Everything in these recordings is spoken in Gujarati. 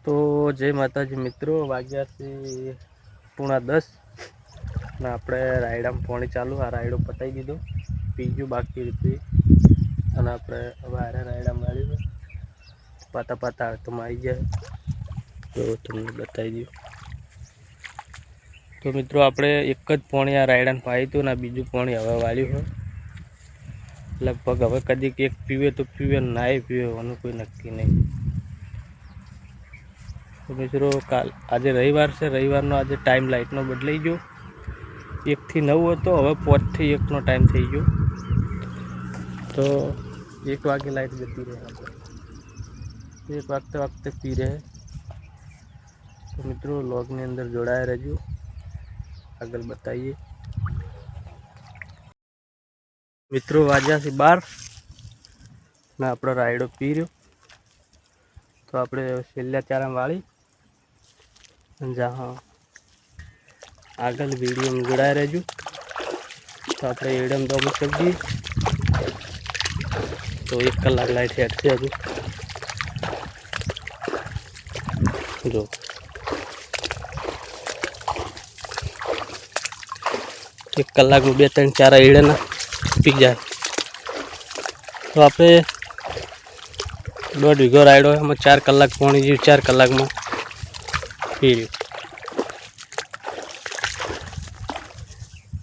तो जय माताजी मित्रों, वाग्या से 9:30 ने આપણે રાયડામાં પાણી ચાલુ આ રાયડો પતાવી દીધો, બીજું બાકી હતી અને આપણે હવે આરે રાયડામાં વાળ્યું પાતા પાતા હાથમાં આવી જાય તો તમને બતાવી દઉં। તો મિત્રો આપણે એક જ પાણી આ રાયડાને પાયું હતું ને બીજું પાણી હવે વાળ્યું હોય। લગભગ હવે કદીક એક પીવે તો પીવે, નાય પીવે એનું કોઈ નક્કી નહીં। तो मित्रों आज रविवार से, रविवार आज टाइम लाइट नो बदलाई गयो। 1 થી 9 હતો, હવે 5 થી 1 નો टाइम थी गयो। तो 1 वागे लाइट जती रहे, 1 वक्त पी रहे। तो मित्रों लॉग ने अंदर जोड़ाया रहो, आगे बताइए। मित्रों वाजा से 12 ने आप रायडो पी रो। तो आप छेल्ला चारा वाली जहाँ आगल वीडियो में जोड़ाया रहो। तो आप एडम दम कर दिए तो 1 कलाक लाइट हेड से हजू जो 1 कलाक में 2-3 चारा एड़ा पी जाए। तो आप 1.5 वीघो रायडो है, 4 कलाक पानी जी 4 कलाक में पी रही।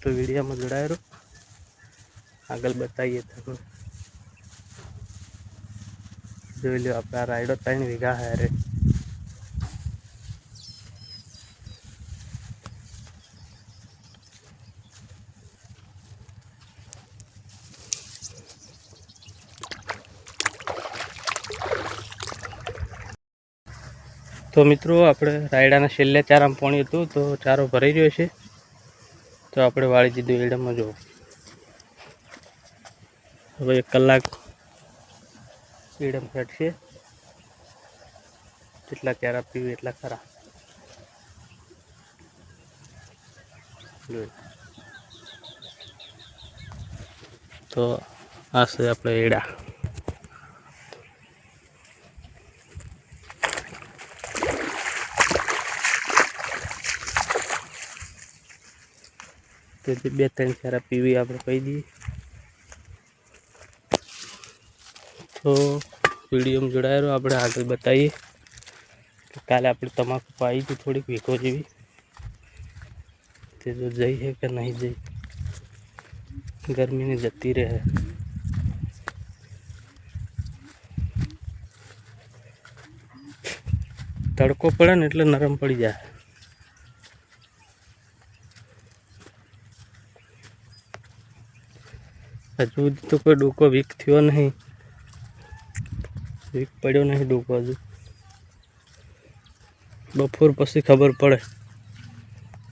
तो वीडियो में जोड़ाए रहो, आगे बताइए। तो जो लो आप रायडो 3 वीघा है रे। तो मित्रों આપણે રાયડાના છેલ્લે ચારામાં પાણી હતું તો ચારો ભરાઈ રહ્યો છે। તો આપણે વાળી દીધું એડામાં। જો હવે 1 કલાક એડમ ફેટશે, જેટલા ચારા પીવે એટલા ખરા। તો આ છે આપણે એડા। तो 2-3 चारा पीवी आप कही दी। तो वीडियो में जोड़ाया रहो, आप आगे बताइए कि काले आप तमाकू पाई थी थोड़ी वीको जीवी, तो जो जई है कि नहीं जई, गर्मी ने जती रहे। तड़को पड़े ने એટલે नरम पड़ी जाए। हजू तो कोई डूको वीक थयो नहीं, वीक पड़ो नहीं डूको हजू। बपोर पछी खबर पड़े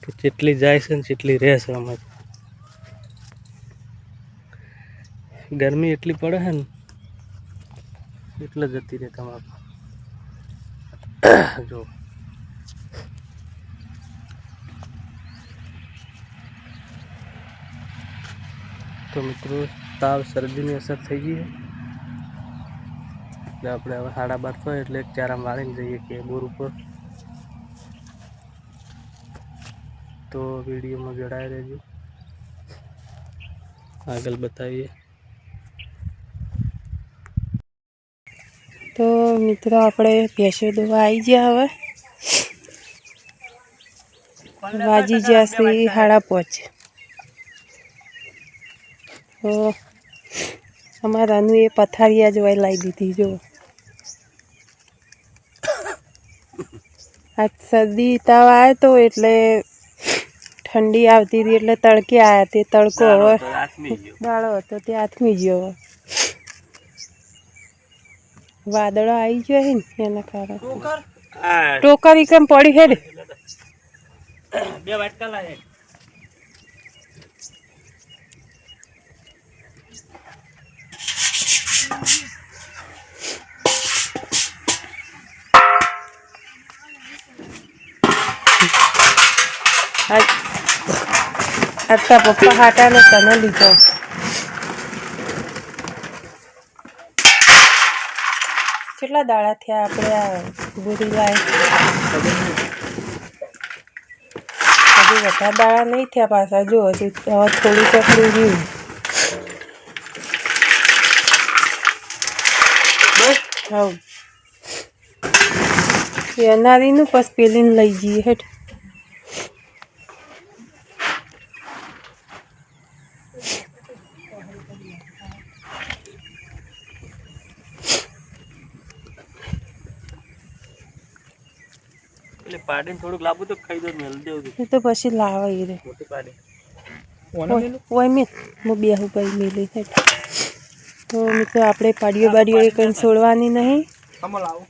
कि चेटली जाए से चेटली रहे से। अमे गर्मी एटली पड़े है ने એટલે જતી રહે તમાકુ। जो तो मित्रों ताव सर्दी ની અસર થઈ ગઈ है, એટલે આપણે હવે 12:30 થાય એટલે 1 ચારા વાળીને જઈએ કે બોર ઉપર। तो वीडियो में जोड़ाए रहो, आगे बताइए। तो मित्रों આપણે ભેંસો દોવા આવી ગયા। હવે વાજી જશે 5:30। તો અમારાનું એ પથારિયા જોઈ લાવી દીધી। જો આજ શરદી તાવ આવ્યો તો એટલે ઠંડી આવતી હતી એટલે તડકે આવ્યા તે તડકો હવે દાડો હતો તે આથમી ગયો। વાદળો આવી ગયો હે ને એના કારણે ટોકરી કેમ પડી હેડ 2 વાટકા લાગે। आता पप्पा हाटा ने तने लीधो। કેટલા દાડા થયા આપણે આ બુરી લાય હજુ વધારે દાડા નહીં થયા પાછા જો હજુ હવે થોડું ચકડું રહ્યું હા એનારીનું પછી પેલીને લઈ જઈએ હેઠ એટલે પાડીને થોડુંક લાંબુ તો ખાઈ દો મેલ દેવું એ તો પછી લાવે એ રે મોટી પાડી ઓય મેં હું બેહું પછી મેલી હેઠ તો મિત્રો આપણે પાડીઓ બાડીઓ એ કંઈ છોડવાની નહીં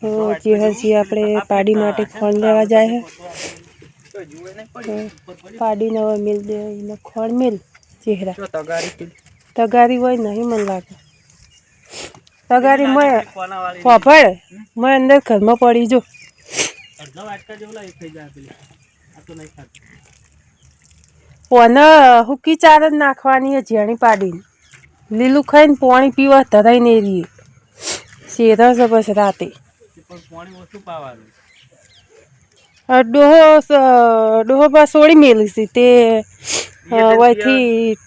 તો જે હજી આપણે પાડી માટે ખોળ લેવા જાય તો પાડીને હવે મિલ દે એને ખોળ મિલ ચહેરા તગારી હોય નહીં મને લાગે તગારી મેં ફફડ મેં અંદર ઘરમાં પડી જો ઓને હુકી ચાર જ નાખવાની છે ઝેણી પાડીને લીલું ખાઈને પાણી પીવા ધરાઈ નહીં રહીએ શેરા છે બસ રાતે ડોહો બા સોળી મેલી છે તે વયથી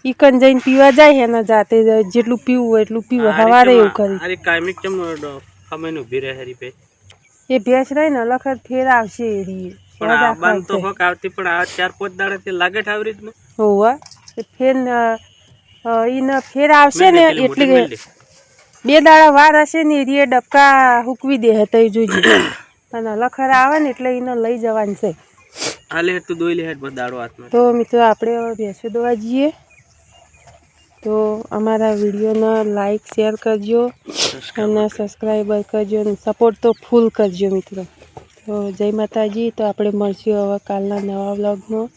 ઈકન જઈને પીવા જાય એના જાતે જેટલું પીવું હોય એટલું પીવું સવારે એવું કરી એ ભેંસ રહી ને લખત ફેર આવશે એ રીએ હોવા ફેર એને ફેર આવશે ને એટલે બે દાડા વાર હશે ને એ રીએ ડબકા હૂકવી દે તો જોજો અને લખર આવે ને એટલે એને લઈ જવાનું છે તો મિત્રો આપણે હવે ભેંસો દોવા જઈએ તો અમારા વિડીયોને લાઈક શેર કરજો અને સબસ્ક્રાઈબર કરજો અને સપોર્ટ તો ફૂલ કરજો મિત્રો તો જય માતાજી તો આપણે મળશું હવે કાલના નવા વ્લોગમાં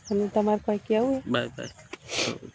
અને તમારે કોઈ કહેવું બાય બાય